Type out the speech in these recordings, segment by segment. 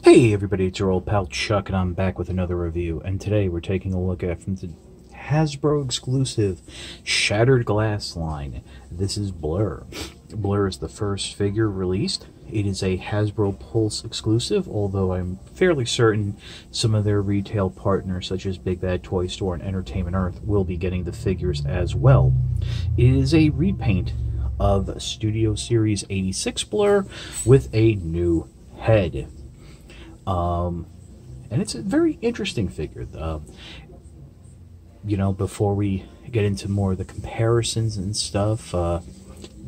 Hey everybody, it's your old pal Chuck, and I'm back with another review. And today we're taking a look at from the Hasbro exclusive Shattered Glass line. This is Blurr. Blurr is the first figure released. It is a Hasbro Pulse exclusive, although I'm fairly certain some of their retail partners, such as Big Bad Toy Store and Entertainment Earth, will be getting the figures as well. It is a repaint of Studio Series 86 Blurr with a new head. And it's a very interesting figure. Before we get into more of the comparisons and stuff,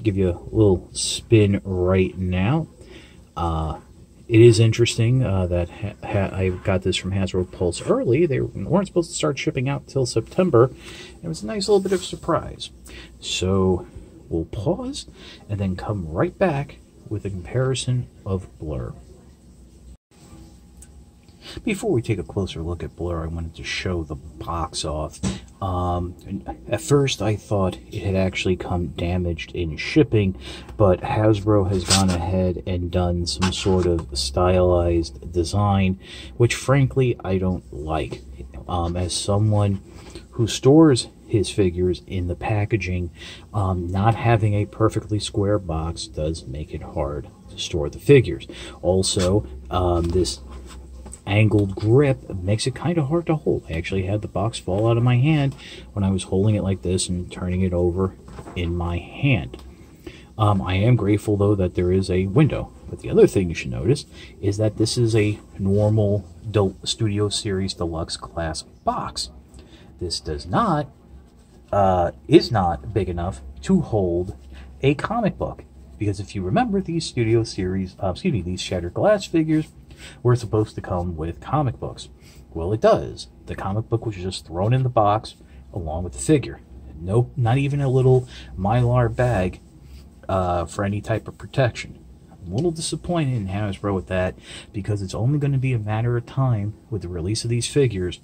give you a little spin right now. It is interesting that I got this from Hasbro Pulse early. They weren't supposed to start shipping out till September. It was a nice little bit of a surprise. So we'll pause and then come right back with a comparison of Blurr. Before we take a closer look at Blurr, I wanted to show the box off. At first, I thought it had actually come damaged in shipping, but Hasbro has gone ahead and done some sort of stylized design, which frankly I don't like. As someone who stores his figures in the packaging, not having a perfectly square box does make it hard to store the figures. Also, this angled grip makes it kind of hard to hold. I actually had the box fall out of my hand when I was holding it like this and turning it over in my hand. I am grateful though that there is a window. But the other thing you should notice is that this is a normal Studio Series Deluxe class box. This is not big enough to hold a comic book, because if you remember, these Studio Series, these Shattered Glass figures were supposed to come with comic books. Well, it does. The comic book was just thrown in the box along with the figure. Nope, not even a little Mylar bag for any type of protection. I'm a little disappointed in Hasbro with that, because it's only going to be a matter of time with the release of these figures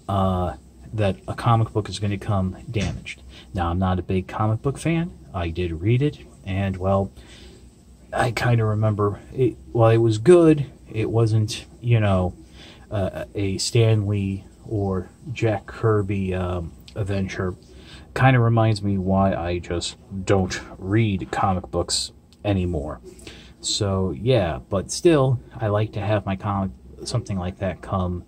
that a comic book is going to come damaged. Now, I'm not a big comic book fan. I did read it, and, well, I kind of remember it. While it was good, it wasn't, a Stan Lee or Jack Kirby adventure. Kind of reminds me why I just don't read comic books anymore. So, yeah, but still, I like to have my something like that come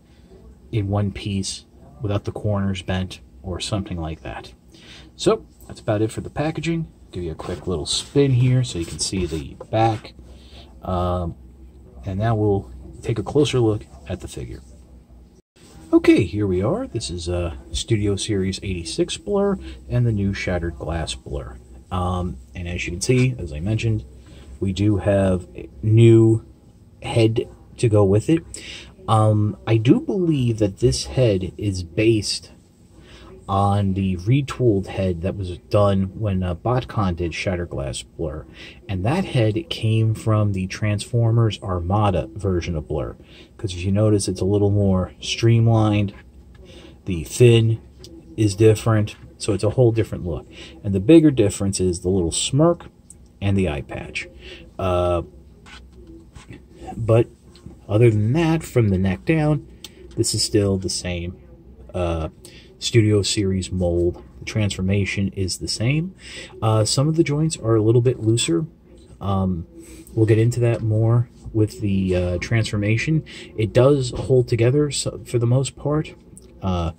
in one piece without the corners bent or something like that. So, that's about it for the packaging. Give you a quick little spin here so you can see the back. And now we'll take a closer look at the figure. Okay, here we are. This is Studio Series 86 Blurr and the new Shattered Glass Blurr. And as you can see, as I mentioned, we do have a new head to go with it. I do believe that this head is based on the retooled head that was done when BotCon did Shattered Glass Blurr. And that head came from the Transformers Armada version of Blurr. Because if you notice, it's a little more streamlined. The fin is different, so it's a whole different look. And the bigger difference is the little smirk and the eye patch. But other than that, from the neck down, this is still the same Studio Series mold. The transformation is the same. Some of the joints are a little bit looser. We'll get into that more with the transformation. It does hold together for the most part. But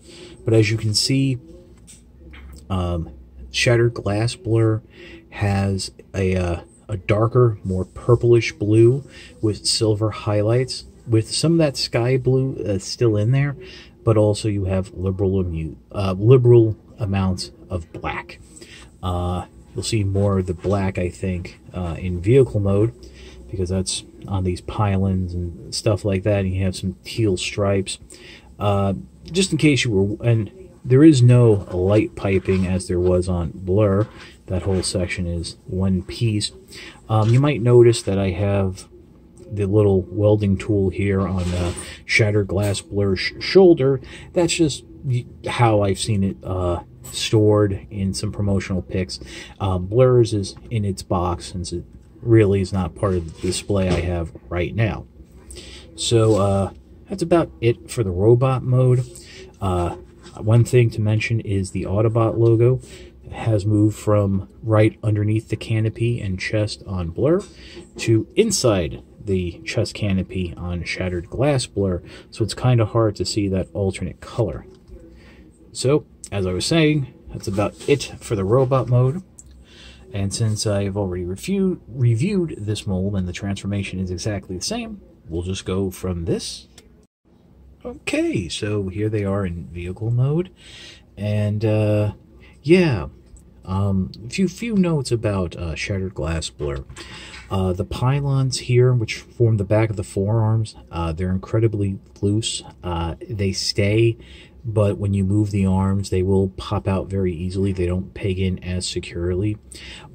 as you can see, Shattered Glass Blurr has a darker, more purplish blue with silver highlights, with some of that sky blue still in there, but also you have liberal amounts of black. You'll see more of the black, I think, in vehicle mode, because that's on these pylons and stuff like that, and you have some teal stripes. Just in case you were... And there is no light piping as there was on Blurr. That whole section is one piece. You might notice that I have the little welding tool here on Shattered Glass Blurr's shoulder. That's just how I've seen it stored in some promotional pics. Blurr's is in its box, since it really is not part of the display I have right now. So that's about it for the robot mode. One thing to mention is the Autobot logo has moved from right underneath the canopy and chest on Blurr to inside the chest canopy on Shattered Glass Blurr, so it's kind of hard to see that alternate color. So, as I was saying, that's about it for the robot mode. And since I've already reviewed this mold and the transformation is exactly the same, we'll just go from this. Okay, so here they are in vehicle mode. And, yeah, a few notes about Shattered Glass Blurr. The pylons here, which form the back of the forearms, they're incredibly loose. They stay, but when you move the arms, they will pop out very easily. They don't peg in as securely.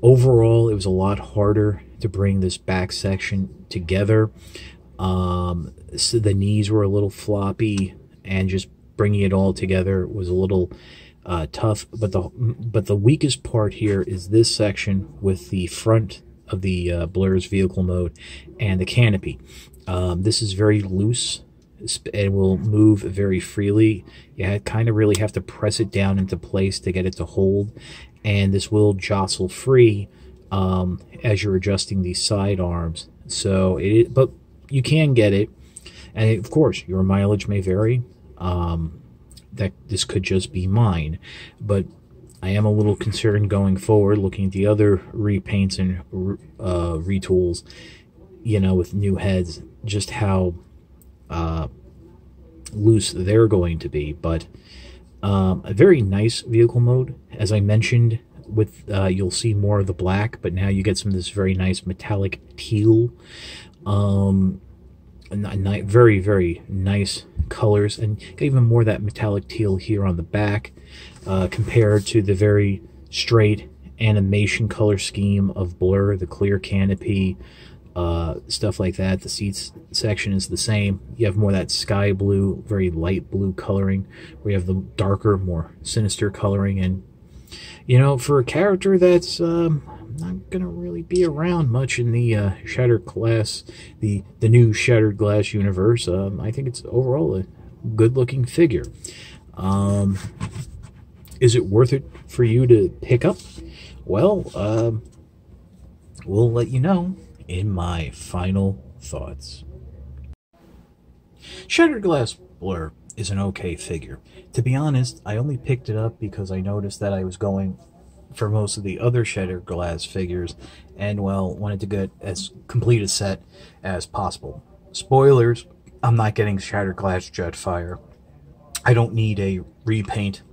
Overall, it was a lot harder to bring this back section together. So the knees were a little floppy, and just bringing it all together was a little tough. But the weakest part here is this section with the front of the Blurr's vehicle mode and the canopy. This is very loose and will move very freely. You kind of really have to press it down into place to get it to hold, and this will jostle free as you're adjusting these side arms. So but you can get it, and of course your mileage may vary. That this could just be mine, but I am a little concerned going forward, looking at the other repaints and retools, you know, with new heads, just how loose they're going to be. But a very nice vehicle mode. As I mentioned, with you'll see more of the black, but now you get some of this very nice metallic teal. Very, very nice colors, and even more of that metallic teal here on the back, compared to the very straight animation color scheme of Blurr, the clear canopy, stuff like that. The seats section is the same. You have more of that sky blue, very light blue coloring, where you have the darker, more sinister coloring. And, you know, for a character that's not going to really be around much in the Shattered Glass, the new Shattered Glass universe, I think it's overall a good-looking figure. Is it worth it for you to pick up? Well, we'll let you know in my final thoughts. Shattered Glass Blurr is an okay figure. To be honest, I only picked it up because I noticed that I was going for most of the other Shattered Glass figures, and, well, wanted to get as complete a set as possible. Spoilers, I'm not getting Shattered Glass Jetfire. I don't need a repaint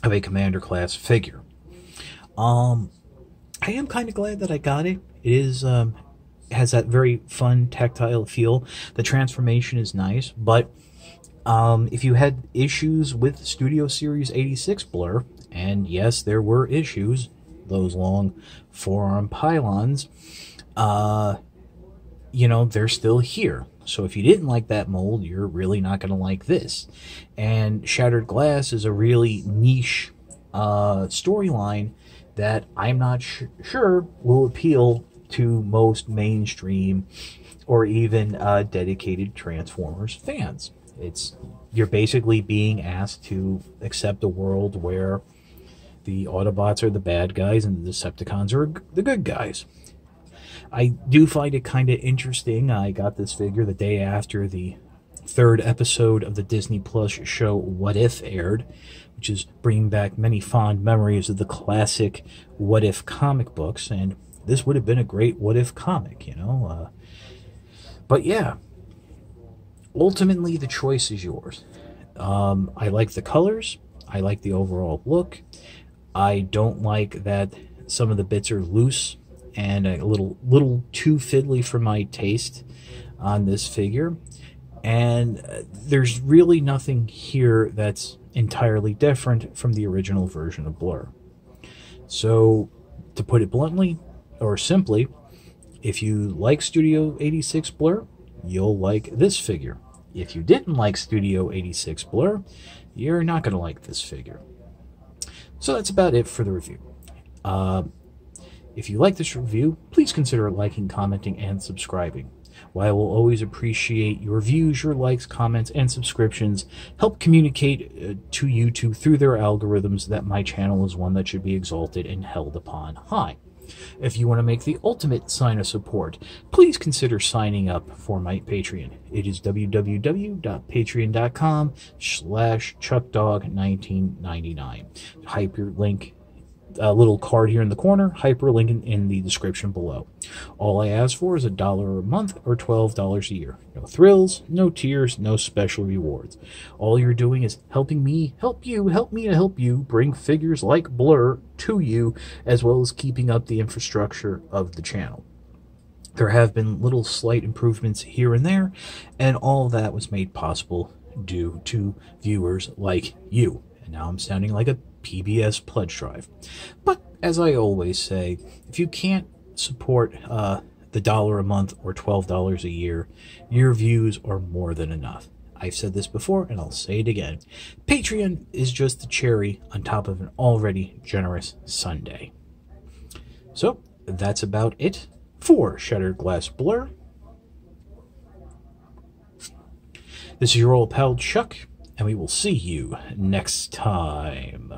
of a Commander class figure. I am kind of glad that I got it. It is has that very fun tactile feel. The transformation is nice, but if you had issues with Studio Series 86 Blurr, and yes, there were issues, those long forearm pylons, you know, they're still here. So if you didn't like that mold, you're really not going to like this. And Shattered Glass is a really niche storyline that I'm not sure will appeal to most mainstream or even dedicated Transformers fans. You're basically being asked to accept a world where the Autobots are the bad guys and the Decepticons are the good guys. I do find it kind of interesting. I got this figure the day after the third episode of the Disney Plus show What If aired, which is bringing back many fond memories of the classic What If comic books, and this would have been a great What If comic, you know. But yeah, ultimately the choice is yours. I like the colors. I like the overall look. I don't like that some of the bits are loose and a little too fiddly for my taste on this figure. And there's really nothing here that's entirely different from the original version of Blurr. So, to put it bluntly, or simply, if you like Studio 86 Blurr, you'll like this figure. If you didn't like Studio 86 Blurr, you're not going to like this figure. So that's about it for the review. If you like this review, please consider liking, commenting, and subscribing. While I will always appreciate your views, your likes, comments, and subscriptions, help communicate to YouTube through their algorithms that my channel is one that should be exalted and held upon high. If you want to make the ultimate sign of support, please consider signing up for my Patreon. It is www.patreon.com/chuckdog1999. Hyperlink, a little card here in the corner, hyperlink in the description below. All I ask for is $1 a month or $12 a year. No thrills, no tiers, no special rewards. All you're doing is helping me help you, help me to help you bring figures like Blurr to you, as well as keeping up the infrastructure of the channel. There have been little slight improvements here and there, and all of that was made possible due to viewers like you. And now I'm sounding like a PBS pledge drive. But as I always say, if you can't support the $1 a month or $12 a year, your views are more than enough. I've said this before and I'll say it again. Patreon is just the cherry on top of an already generous sundae. So that's about it for Shattered Glass Blurr. This is your old pal Chuck, and we will see you next time.